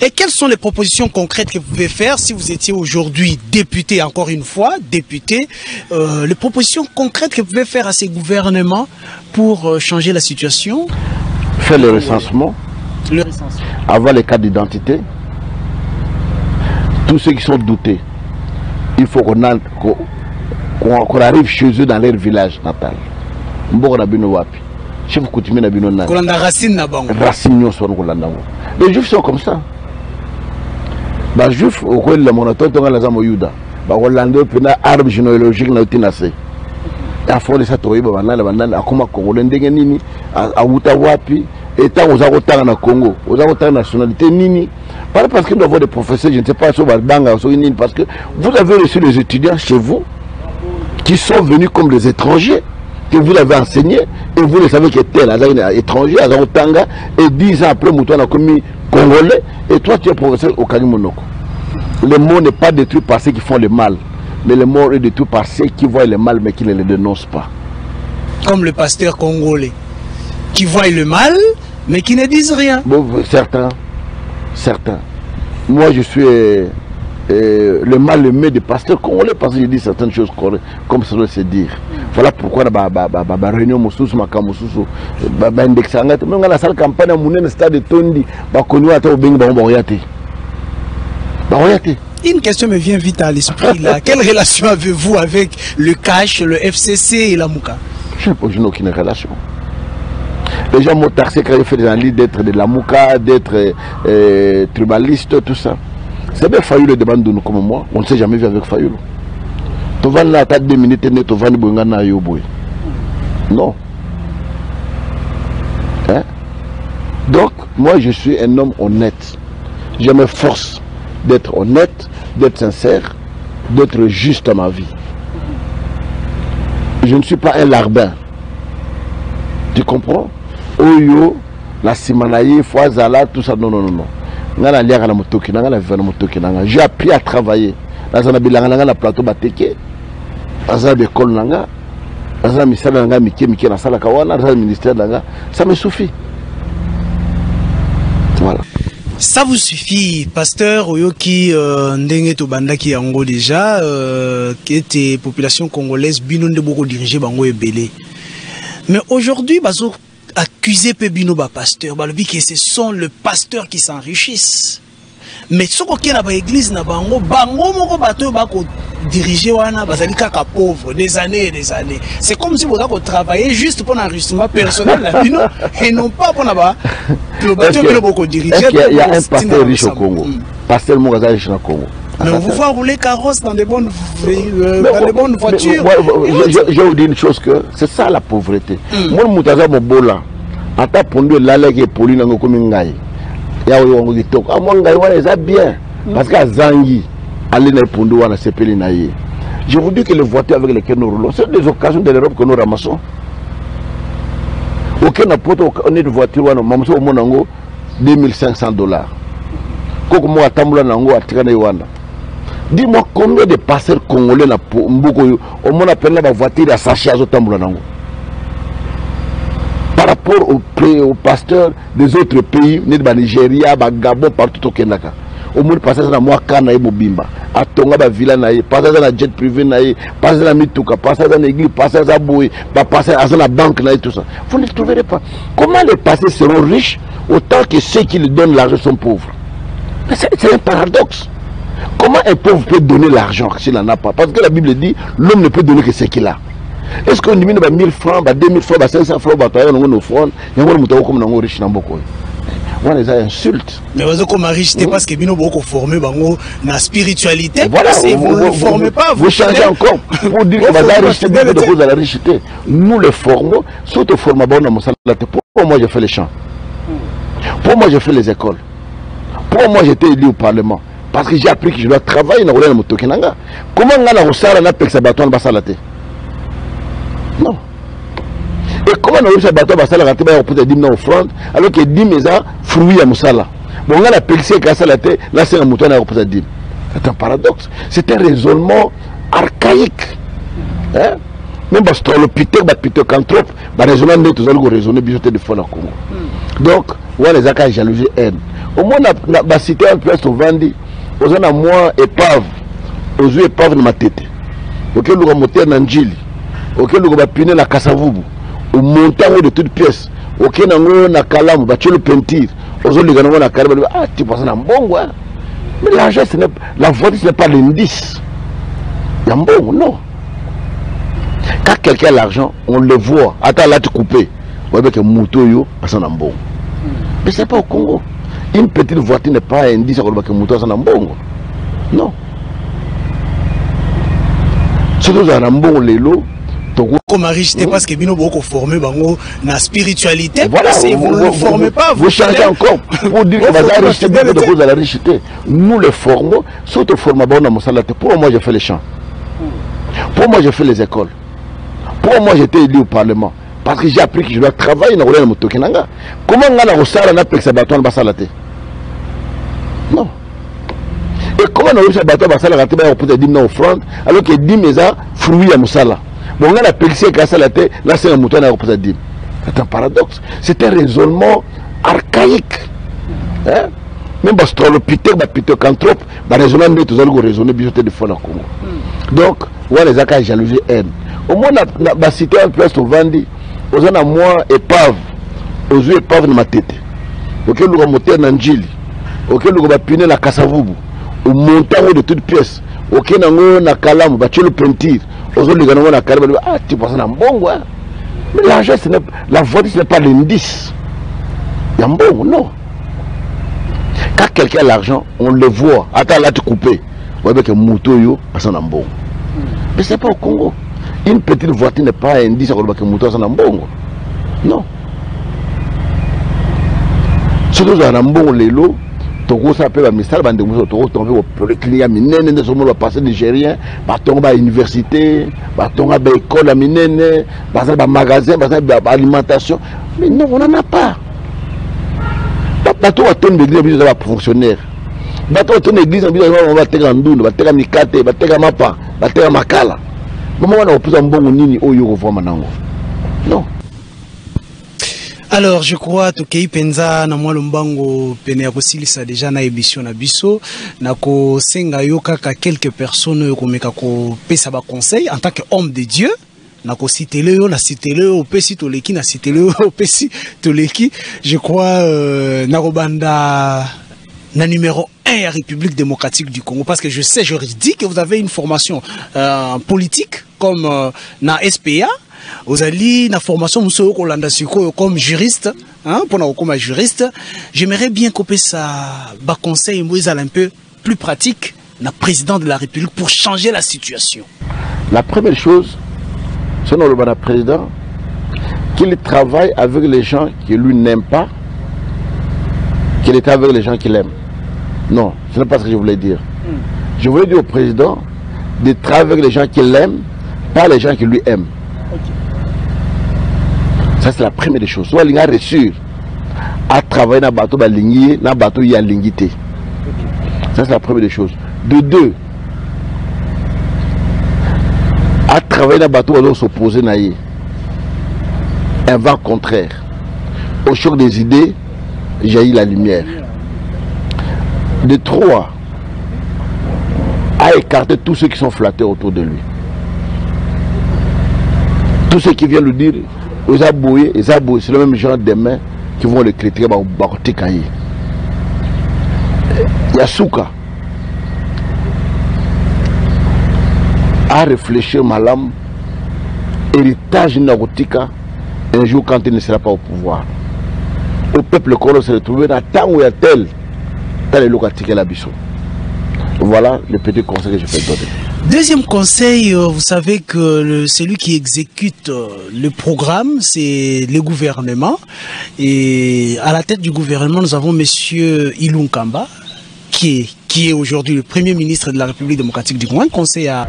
Et quelles sont les propositions concrètes que vous pouvez faire si vous étiez aujourd'hui député, encore une fois, député, les propositions concrètes que vous pouvez faire à ces gouvernements pour changer la situation? Faire le recensement, avoir les cartes d'identité. Tous ceux qui sont doutés, il faut qu'on arrive chez eux dans leur village natal. Les juifs sont comme ça. Les juifs, au coin de la monotone, ils ont la zamoyuda. Ils ont arbre généalogique. Il faut les satourer. Ils et tant aux Arotans na Congo, aux Arotans nationalité Nini, pas parce qu'ils doivent avoir des professeurs, je ne sais pas, parce que vous avez reçu des étudiants chez vous qui sont venus comme des étrangers, que vous avez enseigné, et vous le savez que tel étranger, à Zarotanga, et 10 ans après, Mouton a commis Congolais, et toi tu es professeur au Kalimonoko. Le monde n'est pas détruit par ceux qui font le mal, mais le monde est détruit par ceux qui voient le mal mais qui ne le dénoncent pas. Comme le pasteur congolais, qui voient le mal, mais qui ne disent rien. Bon, certains. Moi, je suis le mal aimé des pasteurs congolais parce que je dis certaines choses comme ça doit se dire. Voilà pourquoi la réunion Moussous, Makamoussous, indexanga, mais on a la salle campagne à Mounen, stade de Tondi, Bakonou, Ata, Obeng, Baroyate. Une question me vient vite à l'esprit là. Quelle relation avez-vous avec le cash, le FCC et la Mouka? Je n'ai aucune relation. Les gens m'ont taxé quand j'ai fait des analyses d'être de la Mouka, d'être tribaliste, tout ça. C'est bien Fayoulou demande de nous comme moi. On ne s'est jamais vu avec Fayoulou. Tu vas là, tu as 2 minutes, tu vas là, non. Hein? Donc, moi, je suis un homme honnête. Je me force d'être honnête, d'être sincère, d'être juste à ma vie. Je ne suis pas un larbin. Tu comprends? Oyo, la simanaye, Foazala, tout ça, non, non, non, non. J'ai appris à travailler. Dans un plateau bateke, dans un école nanga, dans un ministère nanga, Miki na sala kawana, dans un ministère nanga, ça me suffit. Voilà. Ça vous suffit, pasteur Oyoki ndenge to bandaki yango déjà qui était population congolaise bino de beaucoup dirigé bango ebele. Mais aujourd'hui bazo accuser pe bino ba pasteur balobi que ce sont le pasteur qui s'enrichissent. Mais ce qu'on a dans l'église na bango moko bato bako diriger wana bazali kaka pauvre des années et des années. C'est comme si vous avez travaillé juste pour l'enrichissement personnel la bino et non pas pour ba le bato bako diriger. Il y a un pasteur riche au Congo. Pasteur Mogaza riche au Congo. Mais on vous voit rouler carrosse dans des bonnes voitures. Je vous dis une chose que c'est ça la pauvreté. Moi Moutaza Mobola ata pondu lala ke poli nango komi ngai. Ya oyo ngi tok. Amon ngai wana ça bien parce que Zangi aller na pondu wana sepeli na ye. Je vous dis que les voitures avec lesquelles nous roulons, c'est des occasions de l'Europe que nous ramassons. Aucun n'importe on est de voiture wana mamso au monango $2500. Koko mo atambula nango atikana ywana. Dis-moi combien de passeurs congolais na mboko au monde appelle la voiture à sachet à zotambula nango. Par rapport aux pasteurs des autres pays, Nigeria, Gabon, partout au Kenya. Au monde passe dans moi Kana et Mobimba, à Tonga, à Villa, passe dans la jet privé, passe dans la Mituka, passe dans l'église, passe dans la Boué, passe dans la banque, tout ça. Vous ne les trouverez pas. Comment les passés seront riches autant que ceux qui lui donnent l'argent sont pauvres? C'est un paradoxe. Comment un pauvre peut donner l'argent s'il n'en a pas? Parce que la Bible dit l'homme ne peut donner que ce qu'il a. Est-ce qu'on dit 1000 francs, 2000 francs, 500 francs, on offre, il y a un comme on riche dans beaucoup. On les a insultes. Mais vous comme riche, c'est parce que nous beaucoup formé dans la spiritualité. Voilà, vous ne formez pas. Vous changez encore pour dire que la richité est de cause de la richité. Nous les formons, surtout formons dans mon salaire. Pour moi, j'ai fait les champs. Pour moi, j'ai fait les écoles. Pour moi, j'étais élu au Parlement. Parce que j'ai appris que je dois travailler dans le Motokinanga. Comment on a la Rossara n'a pas que ça bâton dans la tête? Non. Et comment on a eu ce bateau à la tête pour te dire non offrande alors que 10 maisons fruits à Moussala? Bon, on a la pellicée qui a la tête, là c'est un mouton à reposer 10. C'est un paradoxe. C'est un raisonnement archaïque. Hein? Même parce que le pitocantrophe, le raisonnement n'est pas raisonné bien de fois dans le Congo. Donc, on a les accords jalousie haine. Au moins, on a cité un peu au Vandi, on a moi épave, aux yeux épave de ma tête. Ok, nous avons monté en Njili. Ok, nous avons piné la Kassavubu. Au montant de toutes pièces. Ok, nous avons na Kalam, battu le peinture. Aujourd'hui, nous avons na Kalam. Ah, tu penses à un bon, ouais. Mais l'argent, la voiture, ce n'est pas l'indice. Il y a un bon, non. Quand quelqu'un a l'argent, on le voit. Attends, là, tu coupes. On voit que Moutoyo a son bon. Mais ce n'est pas au Congo. Une petite voiture n'est pas un indice pour que Moutoyo a son bon. Non. Surtout dans un bon lélo. Comme riche, c'est parce que nous beaucoup formé dans la spiritualité. Voilà, vous ne formez pas. Vous changez encore pour dire que la richité est de cause de la richité. Nous les formons, surtout formons dans mon salaire. Pour moi, j'ai fait les champs. Pour moi, j'ai fait les écoles. Pour moi, j'étais élu au Parlement. Parce que j'ai appris que je dois travailler dans le Motokinanga. Comment on a la Rossara n'a pas que ça bâton dans la tête? Non. Et comment on a eu ce bateau dans la tête pour te dire non offrande alors que 10 maisons fruits à Moussala? Bon, on a la pellicée qui a la tête, là c'est un mouton à reposer 10. C'est un paradoxe. C'est un raisonnement archaïque. Hein? Même parce que le pitocantrophe, le raisonnement n'est pas raisonné bien de fois dans le Congo. Donc, on a les accords jalousie haine. Au moins, on a cité un peu au Vandi, on a moi épave, aux yeux épave de ma tête. Ok, nous avons monté en Njili. Ok, nous avons piné la Kassavubu. au montant de toutes pièces. Ok, nango na kalam, bah tu le peinture. Aujourd'hui, les na kalam, ah tu passes un bon ouais. Mais l'argent, la voiture, ce n'est pas l'indice. Il y a un bon, non. Quand quelqu'un a l'argent, on le voit. Attends, là tu coupes. On voit que moto yo passe un bon. Mais c'est pas au Congo. Une petite voiture n'est pas un indice, on voit que moto passe un bon. Non. Surtout dans un bon lélo. Togo ça peut être misal bande muso togo tomber au client minene de somo va passer nigérien ba tonga ba université ba tonga ba école minene ba magasin ba alimentation mais non on n'en a pas ba to wa ton d'église bi za fonctionnaire ba to ton église bi on va teka ndundu ba teka mikate ba teka mapa ba teka makala moment on a plus un bon nini oyo ko voma nango non. Alors, je crois que Tokei Penza na moi lombango pene akosilisa déjà na émission na biso na ko senga yo kaka quelques personnes ko meka ko pesa ba conseil en tant qu'homme de Dieu na ko citer yo na citer yo pesi toleki na citer yo pesi toleki je crois na robanda na numéro 1 à République démocratique du Congo parce que je sais je dis que vous avez une formation politique comme na SPA. Vous avez une formation comme juriste, hein, comme juriste. J'aimerais bien couper ça, bas conseil, un peu plus pratique, le président de la République pour changer la situation. La première chose, c'est le président qu'il travaille avec les gens qui lui n'aiment pas, qu'il est avec les gens qu'il aime. Non, ce n'est pas ce que je voulais dire. Je voulais dire au président de travailler avec les gens qu'il aime, pas les gens qui lui aiment. Ça c'est la première des choses. Soit il a reçu à travailler dans le bateau, dans le bateau il y a l'ingité. Ça c'est la première des choses. De deux, à travailler dans le bateau, on doit s'opposer un vent contraire. Au choc des idées, jaillit la lumière. De trois, à écarter tous ceux qui sont flattés autour de lui. Tous ceux qui viennent lui dire c'est le même genre de mains qui vont le critiquer. Yasuka a réfléchi malam héritage nagotika un jour quand il ne sera pas au pouvoir. Au peuple congolais se retrouver dans temps où il y a tel locatique la biso. Voilà le petit conseil que je peux donner. Deuxième conseil, vous savez que celui qui exécute le programme, c'est le gouvernement. Et à la tête du gouvernement, nous avons monsieur Ilunga Kamba, qui est aujourd'hui le Premier ministre de la République démocratique du Congo. Un conseil à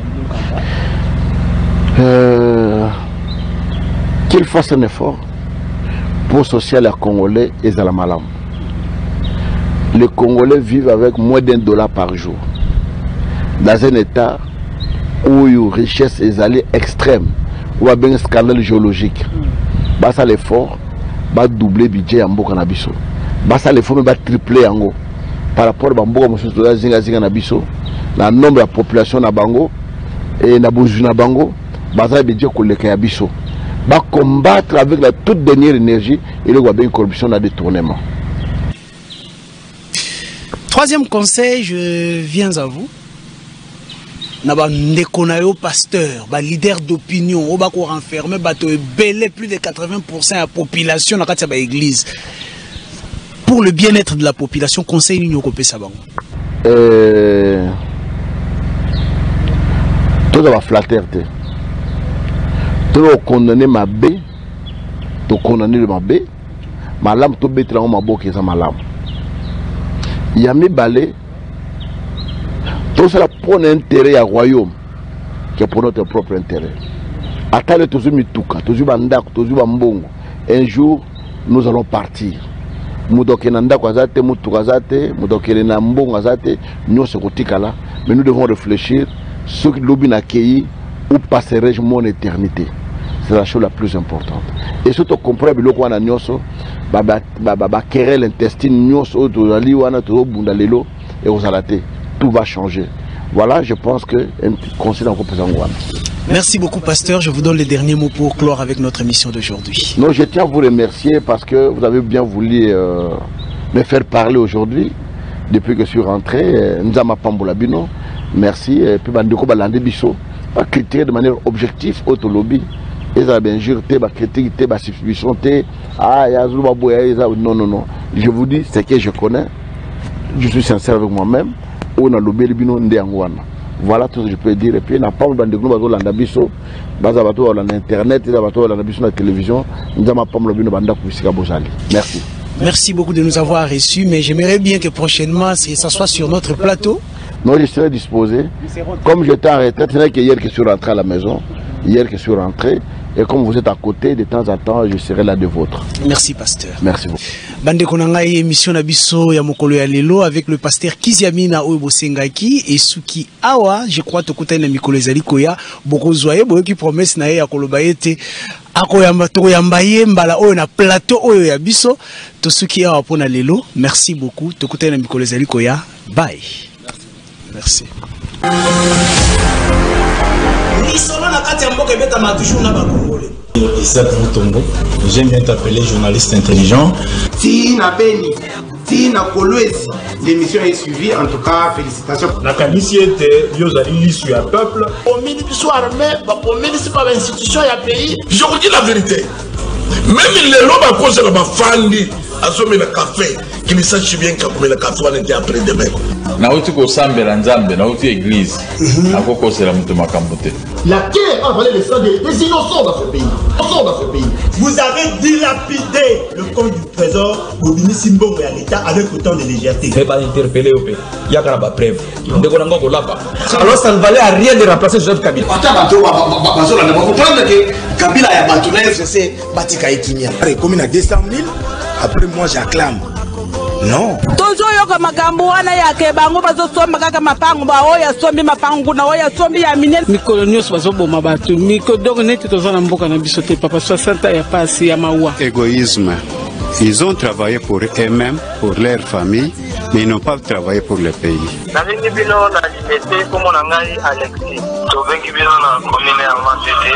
qu'il fasse un effort pour associer les Congolais et les Malam. Les Congolais vivent avec moins d'$1 par jour. Dans un état où la richesse est allée extrême, où il y a un scandale géologique. Ça l'effort, va doubler le budget en Mboka Nabiso. Ça l'effort, va tripler en par rapport à Mboka Nabiso, le nombre de la population na Bango et na Bozuna Bango, ça le budget koleka Nabiso. Va combattre avec la toute dernière énergie et le une corruption à détournement. Troisième conseil, je viens à vous. Ndeko pasteur, leader d'opinion, on va renfermer, plus de 80% de la population dans l'église. Pour le bien-être de la population, conseil l'union copé ça va. Tout va flatter. Tout va condamner ma bé, tout condamner ma bé, ma lame tout bêter en ma boque et ça ma lame. Il y a mis balai. Tout cela pour l'intérêt au royaume, qui est pour notre propre intérêt. Attendez tous les mitouka, tous les bandak, tous les bambongo. Un jour, nous allons partir. Mudokenanda kwazate, mutukazate, mudokenena mbongo azate, nous se kotikala. Mais nous devons réfléchir ce que l'obin accueilli où passerai-je mon éternité. C'est la chose la plus importante. Et surtout comprendre que l'on a nyoso, querelle l'intestine nyoso, tout ali wana tout bundalelo et aux alatés. Tout va changer. Voilà, je pense que un conseil encore plus. Merci beaucoup, pasteur. Je vous donne les derniers mots pour clore avec notre émission d'aujourd'hui. Non, je tiens à vous remercier parce que vous avez bien voulu me faire parler aujourd'hui. depuis que je suis rentré. Nous avons Pambola Bino. Merci. Et puis, Bandeko Balande Bisso. Pas critiquer de manière objective auto lobby. Ils ont bien sûr été critiqués, pas substitution. Non. Je vous dis ce que je connais. Je suis sincère avec moi-même. On a lobby Bino Ndiangwana. Voilà tout ce que je peux dire. Et puis, on n'a pas besoin de nous dans Bisso. Bazabato dans Internet, Bazabato dans la télévision. Nous avons pas Bino Banda Koussika Bozali. Merci. Merci beaucoup de nous avoir reçus, mais j'aimerais bien que prochainement, ça soit sur notre plateau. Non, je serai disposé. Comme j'étais en retraite, ce n'est que hier que je suis rentré à la maison. Hier que je suis rentré. Et comme vous êtes à côté, de temps en temps, je serai là de vôtre. Merci, pasteur. Merci beaucoup. Bande Konangai, émission Nabiso Yamokolo Yalelo avec le pasteur Kiziamina Oebo Sengaki et Suki Awa. Je crois que tu as une Mikolo Zalikoya. Beaucoup zoye, beaucoup qui promesse na ya Kolobaete. Akoyamba toyambaye mbala oyo na plateau oyo ya biso. To Suki Awa pona lelo. Merci beaucoup. To kuta na Mikolo Zalikoya. Bye. Merci. Isaac Moutombo, j'aime bien t'appeler journaliste intelligent. Tina Beni, Tina Kolwezi, l'émission est suivie, en tout cas, félicitations. La commission était, Yozali, sur le peuple. Au ministre soit armé, au ministre pas l'institution et le pays. Je vous dis la vérité. Même les lobes à cause de la fandi, à ce moment café, qui ne sache bien qu'à le café, on était après demain. Nauti ko sambe la nzambe, nauti église, akoko c'est la mutuma kambote. La guerre a volé le sang des innocents dans ce pays. Vous avez dilapidé le compte du trésor au ministre Mbongo et à l'État avec autant de légèreté. Je vais pas interpeller au pays. Il y a pas preuve. Alors ça ne valait à rien de remplacer Joseph Kabila. Vous comprenez que Kabila a battu c'est Batika et Kimia. Comme il a 200 000, après moi j'acclame. Non. Toujours yoka makambo wana yake bango bazosomba kaka mapango ba oya sombi mapango na oya sombi ya minene mikolo nyos bazoboma batu miko donc neti tozana mboka na biso te papa 60 ya pasi ya mawa. Égoïsme. Ils ont travaillé pour eux-mêmes, pour leur famille, mais ils n'ont pas travaillé pour le pays. Navengi bino na limité comme on a ngai Alexis. Tobengi bino na commune ya Matete.